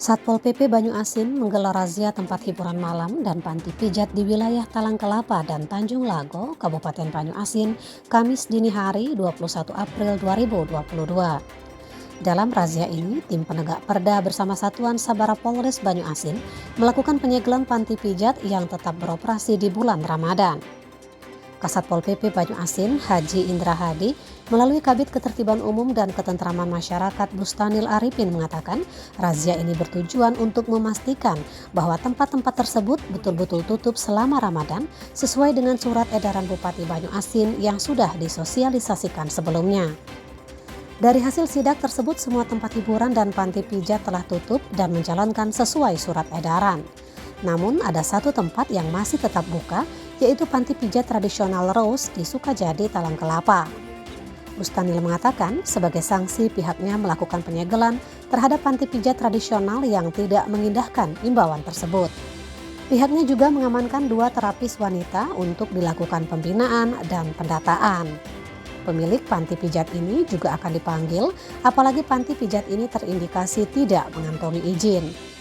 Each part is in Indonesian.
Satpol PP Banyuasin menggelar razia tempat hiburan malam dan panti pijat di wilayah Talang Kelapa dan Tanjung Lago, Kabupaten Banyuasin, Kamis dini hari 21 April 2022. Dalam razia ini, tim penegak perda bersama Satuan Sabara Polres Banyuasin melakukan penyegelan panti pijat yang tetap beroperasi di bulan Ramadan. Kasatpol PP Banyuasin, Haji Indra Hadi, melalui Kabid Ketertiban Umum dan Ketentraman Masyarakat Bustanil Arifin mengatakan, razia ini bertujuan untuk memastikan bahwa tempat-tempat tersebut betul-betul tutup selama Ramadan sesuai dengan surat edaran Bupati Banyuasin yang sudah disosialisasikan sebelumnya. Dari hasil sidak tersebut, semua tempat hiburan dan panti pijat telah tutup dan menjalankan sesuai surat edaran. Namun ada satu tempat yang masih tetap buka, yaitu panti pijat tradisional Rose di Sukajadi, Talang Kelapa. Bustanil mengatakan sebagai sanksi pihaknya melakukan penyegelan terhadap panti pijat tradisional yang tidak mengindahkan imbauan tersebut. Pihaknya juga mengamankan 2 terapis wanita untuk dilakukan pembinaan dan pendataan. Pemilik panti pijat ini juga akan dipanggil apalagi panti pijat ini terindikasi tidak mengantongi izin.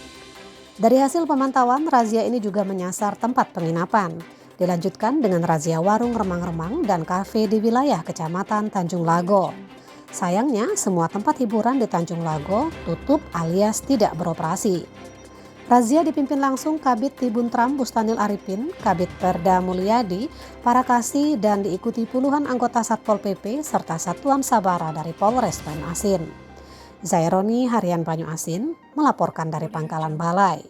Dari hasil pemantauan, razia ini juga menyasar tempat penginapan. Dilanjutkan dengan razia warung remang-remang dan kafe di wilayah Kecamatan Tanjung Lago. Sayangnya, semua tempat hiburan di Tanjung Lago tutup alias tidak beroperasi. Razia dipimpin langsung Kabid Tibuntram Bustanil Arifin, Kabid Perda Mulyadi, para kasih dan diikuti puluhan anggota Satpol PP serta Satuan Sabara dari Polres Banyuasin. Zaironi Harian Banyuasin melaporkan dari Pangkalan Balai.